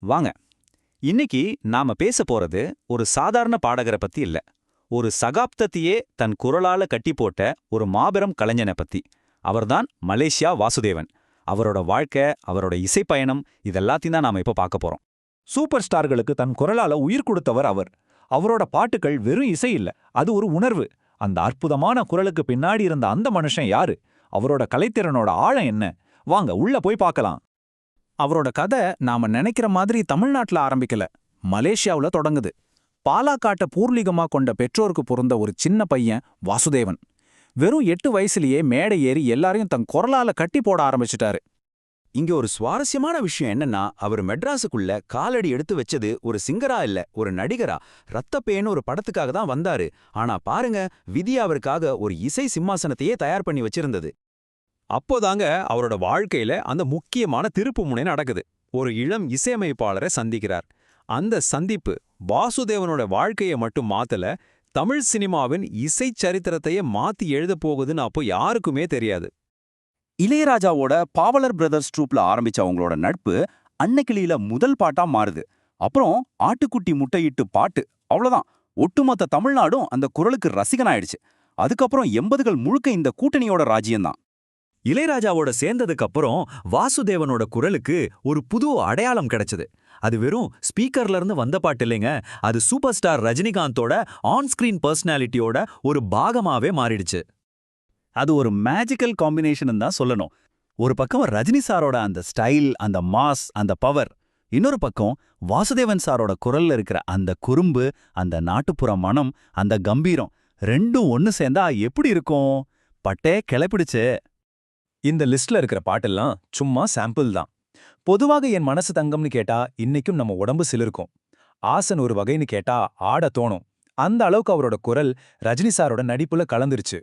வாங்க, இன்னைக்கு நாம பேச போறது ஒரு சாதாரண பாடகரை பத்தி இல்ல. ஒரு சகாப்தத்தையே தன் குரலால கட்டி போட்ட ஒரு மாபெரும் கலைஞனை பத்தி. அவர்தான் மலேசியா வாசுதேவன். அவரோட வாழ்க்கை, அவரோட இசைப்பயணம் இதெல்லாத்தையும் தான் நாம இப்ப பார்க்க போறோம். சூப்பர் ஸ்டார்களுக்கு தன் குரலால உயிர் கொடுத்தவர் அவர். அவரோட பாட்டுகள் வெறும் இசை இல்ல, அது ஒரு உணர்வு. அந்த அற்புதமான குரலுக்கு பின்னாடி இருந்த அந்த மனுஷன் யாரு? அவரோட கலைத்திறனோட ஆழம் என்ன? வாங்க உள்ள போய் பார்க்கலாம். அவரோட கதை நாம நினைக்கிற மாதிரி தமிழ்நாட்டுல ஆரம்பிக்கல, மலேசியாவுல தொடங்குது. பாலாக்காட்டை பூர்வீகமா கொண்ட பெற்றோருக்கு பிறந்த ஒரு சின்ன பையன் வாசுதேவன். வெறும் 8 வயசுலயே மேடை ஏறி எல்லாரையும் தன் குரலால கட்டி போட ஆரம்பிச்சிட்டாரு. இங்க ஒரு சுவாரஸ்யமான விஷயம் என்னன்னா, அவர் மெட்ராஸுக்குள்ள காலடி எடுத்து வச்சது ஒரு சிங்கரா இல்ல, ஒரு நடிகரா. ரத்தப்பேன்னு ஒரு படத்துக்காக தான் வந்தாரு. ஆனா பாருங்க, விதி அவருக்காக ஒரு இசை சிம்மாசனத்தையே தயார் பண்ணி வச்சிருந்தது. அப்போதாங்க அவரோட வாழ்க்கையில அந்த முக்கியமான திருப்புமுனை நடக்குது. ஒரு இளம் இசையமைப்பாளரை சந்திக்கிறார். அந்த சந்திப்பு வாசுதேவனோட வாழ்க்கையை மட்டும் மாத்தல, தமிழ் சினிமாவின் இசை சரித்திரத்தையே மாத்தி எழுத போகுதுன்னு அப்போ யாருக்குமே தெரியாது. இளையராஜாவோட பாவலர் பிரதர்ஸ் ட்ரூப்ல ஆரம்பிச்ச அவங்களோட நட்பு அன்னக்கிளியில முதல் பாட்டா மாறுது. அப்புறம் ஆட்டுக்குட்டி முட்டையிட்டு பாட்டு, அவ்வளவுதான். ஒட்டுமொத்த தமிழ்நாடும் அந்த குரலுக்கு ரசிகனாயிடுச்சு. அதுக்கப்புறம் 80கள் முழுக்க இந்த கூட்டணியோட ராஜ்யம்தான். இளையராஜாவோட சேர்ந்ததுக்கு அப்புறம் வாசுதேவனோட குரலுக்கு ஒரு புது அடையாளம் கிடைச்சது. அது வெறும் ஸ்பீக்கர்ல இருந்து வந்த பாட்டு இல்லைங்க, அது சூப்பர் ஸ்டார் ரஜினிகாந்தோட ஆன் ஸ்கிரீன் பர்சனாலிட்டியோட ஒரு பாகமாவே மாறிடுச்சு. அது ஒரு மேஜிக்கல் காம்பினேஷன் தான் சொல்லணும். ஒரு பக்கம் ரஜினி சாரோட அந்த ஸ்டைல், அந்த மாஸ், அந்த பவர். இன்னொரு பக்கம் வாசுதேவன் சாரோட குரல்ல இருக்கிற அந்த குறும்பு, அந்த நாட்டுப்புற மனம், அந்த கம்பீரம். ரெண்டும் ஒன்னு சேர்ந்தா எப்படி இருக்கும்? பட்டே கிளப்பிடுச்சு. இந்த லிஸ்ட்ல இருக்கிற பாட்டெல்லாம் சும்மா சாம்பிள் தான். பொதுவாக என் மனசு தங்கம்னு கேட்டா இன்னைக்கும் நம்ம உடம்பு சிலிர்க்கும். ஆசன் ஒரு வகைன்னு கேட்டா ஆட தோணும். அந்த அளவுக்கு அவரோட குரல் ரஜினி சாரோட நடிப்புல கலந்துருச்சு.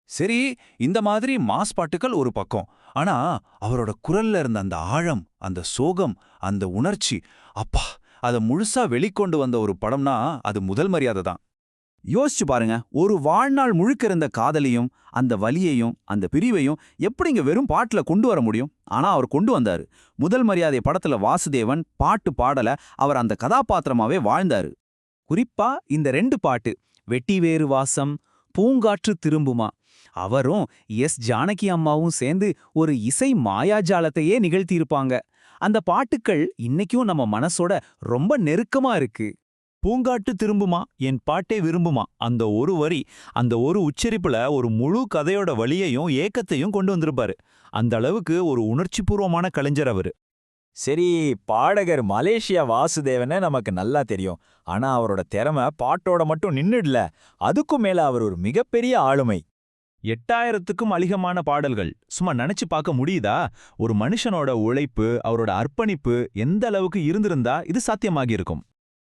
சரி, இந்த மாதிரி மாஸ் பாட்டுகள் ஒரு பக்கம். ஆனா அவரோட குரல்ல இருந்த அந்த ஆழம், அந்த சோகம், அந்த உணர்ச்சி, அப்பா, அதை முழுசா வெளிக்கொண்டு வந்த ஒரு படம்னா அது முதல் மரியாதை தான். யோசிச்சு பாருங்க, ஒரு வாழ்நாள் முழுக்க இருந்த காதலையும் அந்த வலியையும் அந்த பிரிவையும் எப்படிங்க வெறும் பாட்டுல கொண்டு வர முடியும்? ஆனா அவர் கொண்டு வந்தாரு. முதல் மரியாதை படத்துல வாசுதேவன் பாட்டு பாடல, அவர் அந்த கதாபாத்திரமாவே வாழ்ந்தாரு. குறிப்பா இந்த 2 பாட்டு, வெட்டி வேறு வாசம், பூங்காற்று திரும்புமா, அவரும் ஜானகி அம்மாவும் சேர்ந்து ஒரு இசை மாயாஜாலத்தையே நிகழ்த்தியிருப்பாங்க. அந்த பாட்டுக்கள் இன்னைக்கும் நம்ம மனசோட ரொம்ப நெருக்கமா இருக்கு. பூங்காட்டு திரும்புமா, என் பாட்டே விரும்புமா, அந்த ஒரு வரி, அந்த ஒரு உச்சரிப்புல ஒரு முழு கதையோட வலியையும் ஏக்கத்தையும் கொண்டு வந்திருப்பாரு. அந்த அளவுக்கு ஒரு உணர்ச்சிபூர்வமான கலைஞர் அவரு. சரி, பாடகர் மலேசியா வாசுதேவனை நமக்கு நல்லா தெரியும். ஆனா அவரோட திறமை பாட்டோட மட்டும் நின்னுடல, அதுக்கும் மேல அவர் ஒரு மிகப்பெரிய ஆளுமை. 8000க்கும் அதிகமான பாடல்கள். சும்மா நினைச்சு பார்க்க முடியுதா? ஒரு மனுஷனோட உழைப்பு, அவரோட அர்ப்பணிப்பு எந்த அளவுக்கு இருந்திருந்தா இது சாத்தியமாகி இருக்கும்.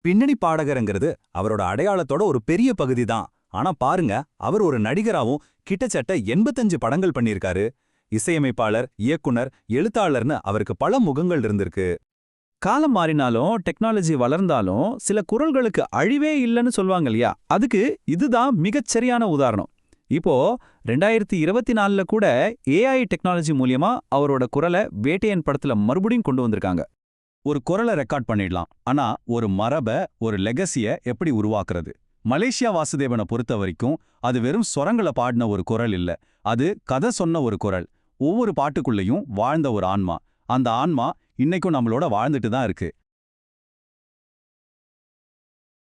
பின்னணி பாடகருங்கிறது அவரோட அடையாளத்தோட ஒரு பெரிய பகுதி தான். ஆனா பாருங்க, அவர் ஒரு நடிகராவும் கிட்டத்தட்ட 85 படங்கள் பண்ணியிருக்காரு. இசையமைப்பாளர், இயக்குனர், எழுத்தாளர்னு அவருக்கு பல முகங்கள் இருந்திருக்கு. காலம் மாறினாலும் டெக்னாலஜி வளர்ந்தாலும் சில குரல்களுக்கு அழிவே இல்லைன்னு சொல்வாங்க இல்லையா? அதுக்கு இதுதான் மிகச்சரியான உதாரணம். இப்போ 2024ல கூட AI டெக்னாலஜி மூலியமா அவரோட குரலை வேட்டையன் படத்துல மறுபடியும் கொண்டு வந்திருக்காங்க. ஒரு குரலை ரெக்கார்ட் பண்ணிடலாம், ஆனா ஒரு மரபை, ஒரு லெகசிய எப்படி உருவாக்குறது? மலேசியா வாசுதேவனை பொறுத்த வரைக்கும் அது வெறும் சொரங்களை பாடின ஒரு குரல் இல்ல, அது கதை சொன்ன ஒரு குரல். ஒவ்வொரு பாட்டுக்குள்ளேயும் வாழ்ந்த ஒரு ஆன்மா. அந்த ஆன்மா இன்னைக்கும் நம்மளோட வாழ்ந்துட்டு தான் இருக்கு.